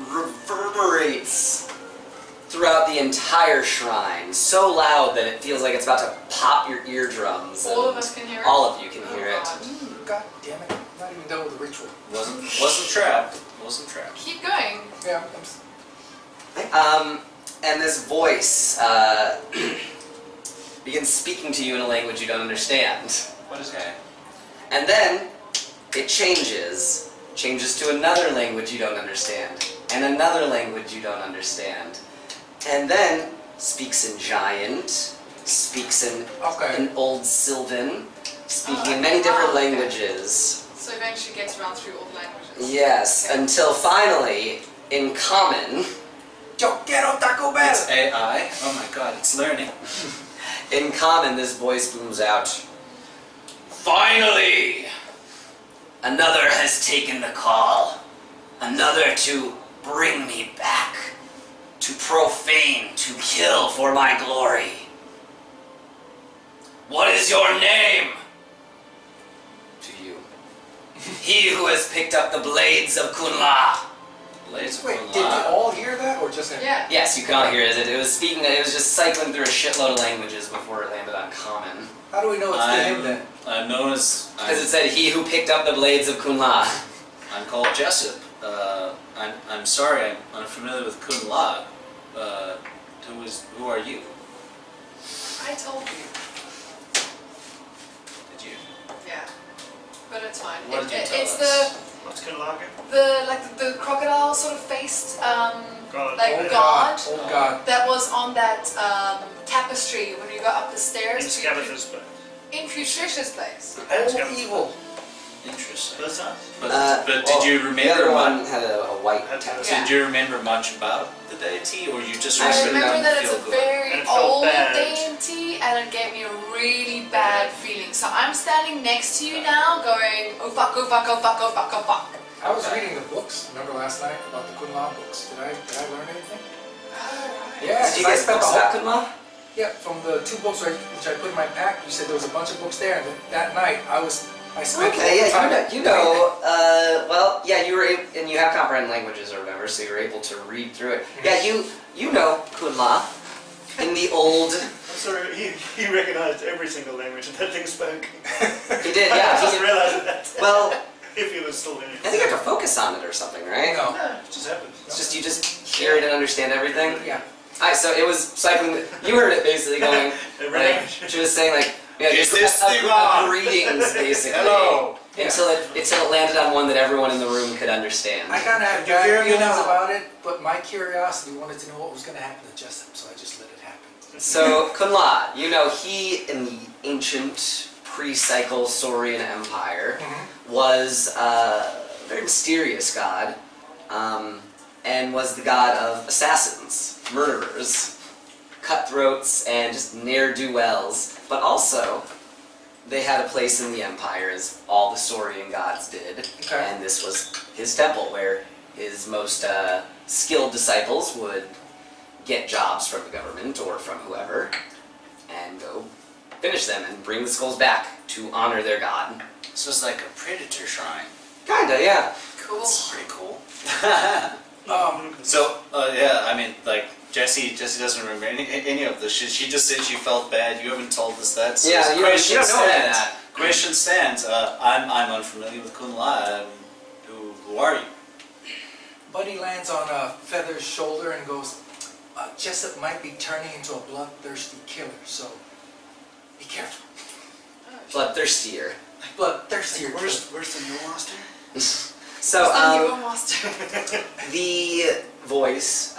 reverberates throughout the entire shrine, so loud that it feels like it's about to pop your eardrums. All of and us can hear it? All of you can hear it. God damn it. I'm not even done with the ritual. Wasn't trapped. Wasn't trapped. Keep going. Yeah, And this voice begins speaking to you in a language you don't understand. What is Okay. it? And then it changes to another language you don't understand, and another language you don't undernd. And then speaks in Giant, speaks in an Old Sylvan, speaking in many different languages. So eventually gets around through all the languages. Yes, Okay. until finally, in Common, Yo quiero Taco Bell! It's AI. Oh my god, it's learning. in Common, this voice booms out. Finally! Another has taken the call. Another to bring me back. To profane, to kill for my glory. What is your name? To you. He who has picked up the blades of Kunla. Blades of Wait, Kunla. did we all hear that or just him? Yeah. Yes, you can all hear it. It was speaking. It was just cycling through a shitload of languages before it landed on Common. How do we know it's to him then? I'm known as. Because it said, "He who picked up the blades of Kunla." I'm called Jessop. I'm sorry, I'm unfamiliar with Kunla. Who are you? I told you. Did you? Yeah. But it's fine. What did you tell it's us? What's Kunlaga? the crocodile sort of faced God. like god Oh God. that was on that tapestry when you go up the stairs In to Scavenger's place. in Putricia's place. Oh, evil. Interesting. Both sides? But did you The remember other much? one had a white Had to- tattoo. Yeah. Did you remember much about the deity, or you just I remember remember that it it's a feel good? very And it felt old bad. deity and it gave me a really bad feeling. So I'm standing next to you now going, oh fuck, oh fuck, oh fuck, oh fuck, oh fuck. I was Okay. reading the books, remember last night, about the Kunla books. Did I learn anything? Alright. Yeah, Did you I get spent books the about whole... Kunla? Yeah, from the 2 books which I put in my pack, you said there was a bunch of books there, and that night I spent Okay, the time... yeah, well, yeah, you were able, and you have comprehend languages or whatever, so you were able to read through it. Yeah, you know Kunla in the old. I'm sorry, he recognized every single language that thing spoke. He did, I yeah. just realized that. Well, If he was still in it. I think you have to focus on it or something, right? No. No, it just happens. It's just you just hear it and understand everything. Yeah. Alright, so it was cycling. You heard it basically going. Every Like, language. she was saying like, yeah, Is this a Divan? greetings basically. Hello. Until it landed on one that everyone in the room could understand. I kind of had Did you hear bad me feelings now? about it, but my curiosity wanted to know what was going to happen to Jessop, so I just let it happen. So Kunla, you know, he in the ancient pre-cycle Saurian Empire was a very mysterious god, and was the god of assassins, murderers, cutthroats, and just ne'er-do-wells. But also, they had a place in the empire, as all the Saurian gods did, Okay. and this was his temple, where his most skilled disciples would get jobs from the government or from whoever, and go finish them and bring the skulls back to honor their god. This was like a predator shrine. Kinda, yeah. Cool. It's pretty cool. Um, So, yeah, I mean, like, Jessie doesn't remember any of this. She just said she felt bad. You haven't told us that. So Yeah, the you question don't know any of stands. that. Question stands. I'm unfamiliar with Kunla. Who are you? Buddy lands on Feather's shoulder and goes, Jessop might be turning into a bloodthirsty killer, so be careful. Bloodthirstier. Bloodthirstier. Worse than your monster? So, You're master. the voice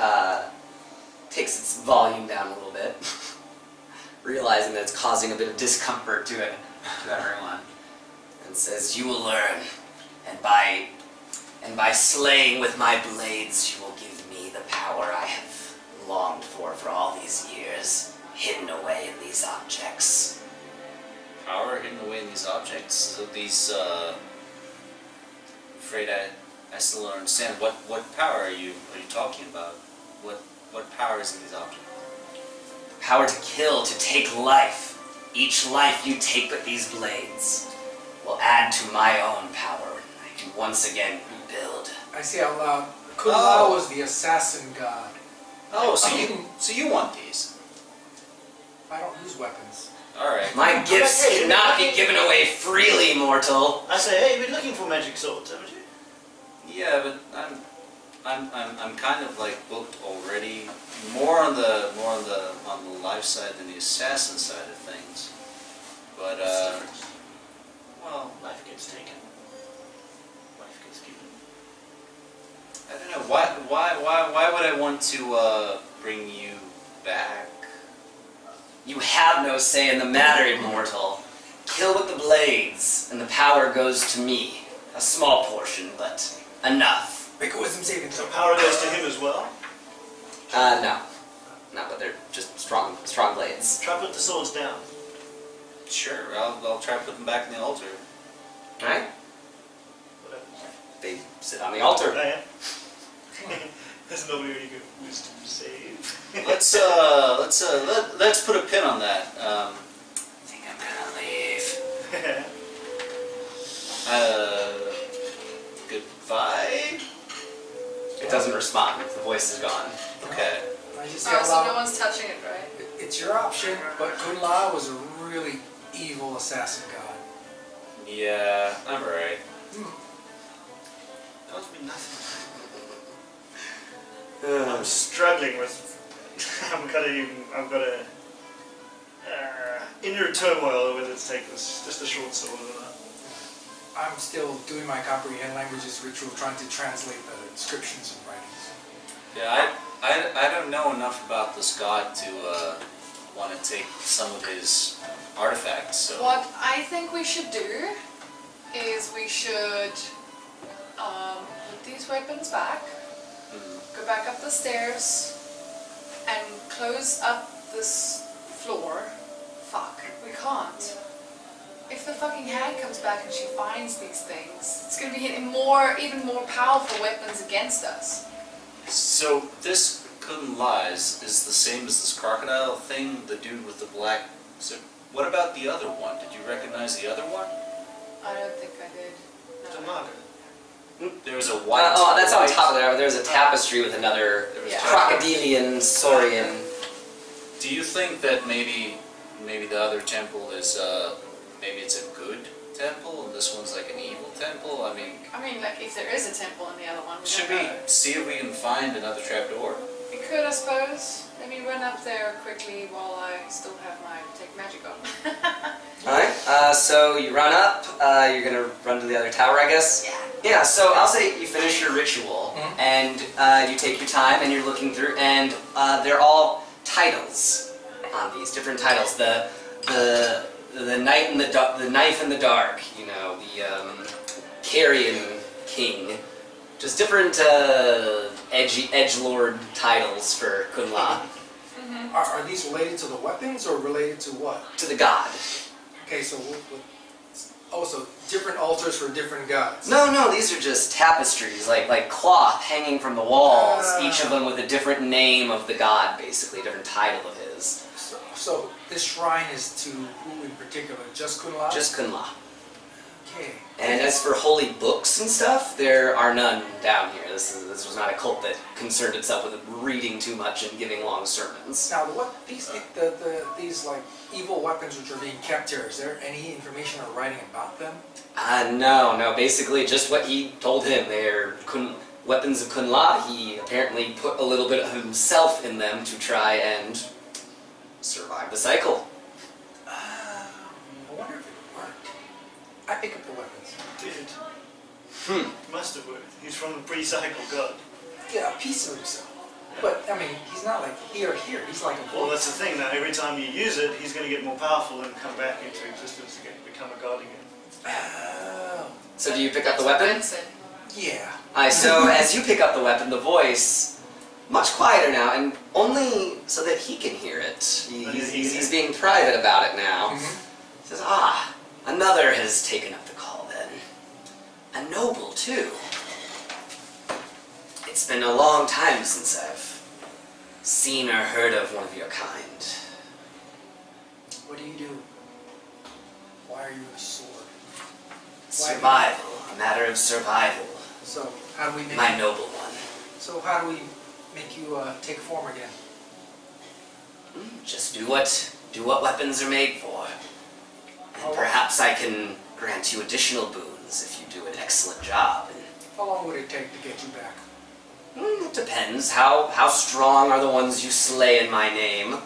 takes its volume down a little bit, realizing that it's causing a bit of discomfort to everyone, and says, "You will learn, and by slaying with my blades, you will give me the power I have longed for all these years, hidden away in these objects." Power hidden away in these objects? So these, I'm afraid I still don't understand. What power are you talking about? What power is in these objects? Power to kill, to take life. Each life you take with these blades will add to my own power. I can once again rebuild. I say out loud, Kunla was the assassin god. Oh, so you want these? I don't use weapons. Alright. My gifts Hey, cannot be given away freely, mortal. I say, hey, you've been looking for magic swords, haven't you? Yeah, but I'm kind of like booked already. More on the life side than the assassin side of things. But well, Life gets taken. Life gets given. I don't know. Why would I want to bring you back? You have no say in the matter, immortal. Kill with the blades, and the power goes to me. A small portion, but enough. Make a wisdom saving So throw. power goes to him as well? No. No, but they're just strong blades. Try put the swords down. Sure, I'll try to put them back in the altar. Alright? Whatever. They sit on the altar. I am. There's nobody really good wisdom save. Let's put a pin on that. I think I'm gonna leave. Goodbye. It doesn't respond. The voice is gone. Okay. I just say Oh, out so loud, no one's touching it, right? it's your option, but Kunla was a really evil assassin god. Yeah, I'm alright. Tells me nothing. I'm struggling with. I've got a inner turmoil whether to take this just a short sword or not. I'm still doing my comprehend languages ritual, trying to translate the inscriptions and writings. Yeah, I don't know enough about this god to want to take some of his artifacts. So What I think we should do is we should put these weapons back, go back up the stairs, and close up this floor. Fuck, we can't. If the fucking hag comes back and she finds these things, it's gonna be even more powerful weapons against us. So this couldn't lies is the same as this crocodile thing, the dude with the black. So what about the other one? Did you recognize the other one? I don't think I did. It's a No. Naga. There was a white. That's on top of there. There's a tapestry with another Yeah. crocodilian, saurian. Do you think that maybe the other temple is maybe it's a good temple and this one's like an evil temple? I mean, like if there is a temple in the other one, we should don't we know. see if we can find another trapdoor? We could, I suppose. Let me run up there quickly while I still have my take magic on. Alright, so you run up, you're gonna run to the other tower, I guess? Yeah. Yeah, so I'll say you finish your ritual, and you take your time, and you're looking through, and they're all titles on these, different titles. The knight in the knife in the dark, you know, the Carrion King, just different edgelord titles for Kunla. Are these related to the weapons or related to what? To the god. Okay, so also different altars for different gods. No, these are just tapestries, like cloth hanging from the walls, each of them with a different name of the god, basically, a different title of his. So this shrine is to who in particular? Just Kunla? Just Kunla. Okay. And as for holy books and stuff, there are none down here. This was not a cult that concerned itself with reading too much and giving long sermons. Now, these like evil weapons which are being kept here? Is there any information or writing about them? No. Basically, just what he told him. They're weapons of Kunla. He apparently put a little bit of himself in them to try and survive the cycle. I wonder if it worked. I pick up the weapons. Did it? Must have worked. He's from the pre-cycle god. Yeah, a piece of himself. But, I mean, he's not like here. He's like a Well, voice. that's the thing. Now, every time you use it, he's going to get more powerful and come back into existence again, become a god again. Oh. So do you pick up the weapon? Yeah. Alright, so as you pick up the weapon, the voice, much quieter now, and only so that he can hear it. He's being private about it now. He says, ah, another has taken up the call then. A noble, too. It's been a long time since I've seen or heard of one of your kind. What do you do? Why are you a sword? Survival, a matter of survival. So, how do we make My noble one. So, how do we make you take form again? Just do what weapons are made for. And perhaps I can grant you additional boons if you do an excellent job. How long would it take to get you back? It depends. How strong are the ones you slay in my name?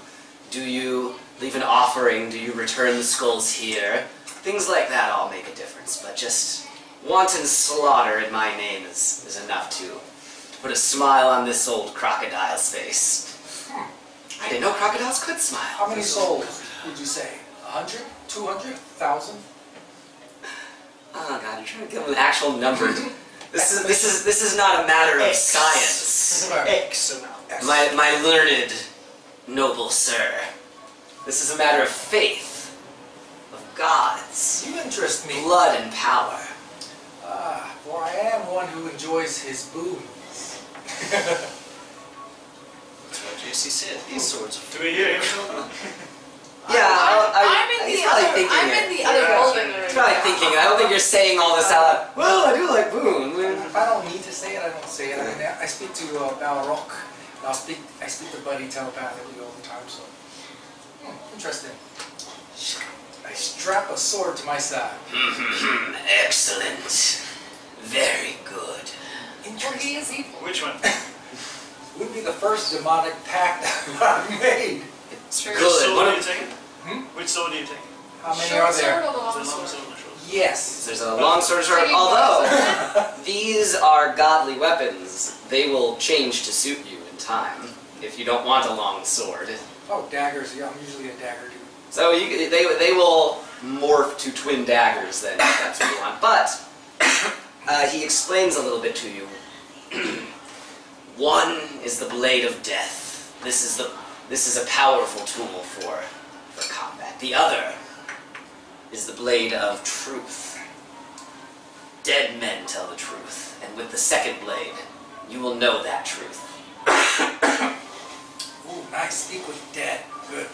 Do you leave an offering? Do you return the skulls here? Things like that all make a difference, but just wanton slaughter in my name is enough to put a smile on this old crocodile's face. I didn't know crocodiles could smile. How many souls would you say? 100? 200? 1,000? Oh God, you're trying to give them an actual number. This is not a matter of science. X amount. My learned noble sir. This is a matter of faith, of gods, You interest me. blood and power. For I am one who enjoys his boons. That's what Jesse said. These swords are Do we hear him? Yeah, I'm in the other building. He's probably thinking. I don't think you're saying all this out loud. Well, I do like boon. If I don't need to say it, I don't say it. I mean, I speak to Balrog, and I speak to Buddy telepathically all the time, so... interesting. I strap a sword to my side. Excellent. Very good. Or he is evil. Which one? Would be the first demonic pact I've made. It's True. Which good. sword One are you of- taking? Which sword are you taking? How many Short are sword there? or the long Is it long sword? sword or short? Yes. There's a long sword, short. Taking Although these are godly weapons, they will change to suit you in time. If you don't want a long sword, Oh, daggers. Yeah, I'm usually a dagger dude. so they will morph to twin daggers then, if that's what you want. But he explains a little bit to you. One is the blade of death. This is a powerful tool for combat. The other is the blade of truth. Dead men tell the truth, and with the second blade, you will know that truth. Ooh, nice. Speak with dead. Good.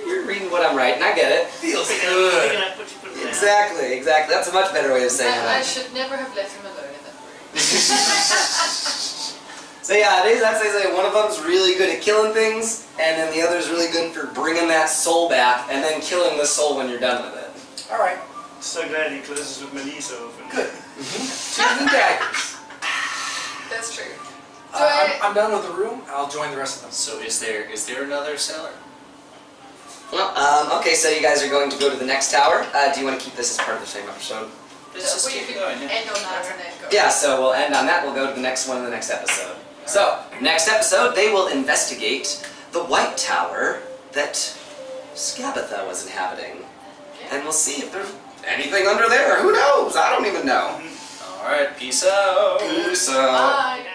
You're reading what I'm writing. I get it. Feels Picking good. up what you put down. Exactly. That's a much better way of saying I it. should never have let him alone in that room. So yeah, that's they say one of them's really good at killing things, and then the other's really good for bringing that soul back, and then killing the soul when you're done with it. All right. So glad he closes with Melissa open. Good. 2 new daggers. That's true. I'm done with the room. I'll join the rest of them. So is there another cellar? Well, okay, so you guys are going to go to the next tower. Do you want to keep this as part of the same episode? Let's just keep it going. Yeah. End on that and then go. Yeah, so we'll end on that. We'll go to the next one in the next episode. So, next episode, they will investigate the White Tower that Skabatha was inhabiting. And we'll see if there's anything under there. Who knows? I don't even know. All right. Peace out. Peace out. Bye.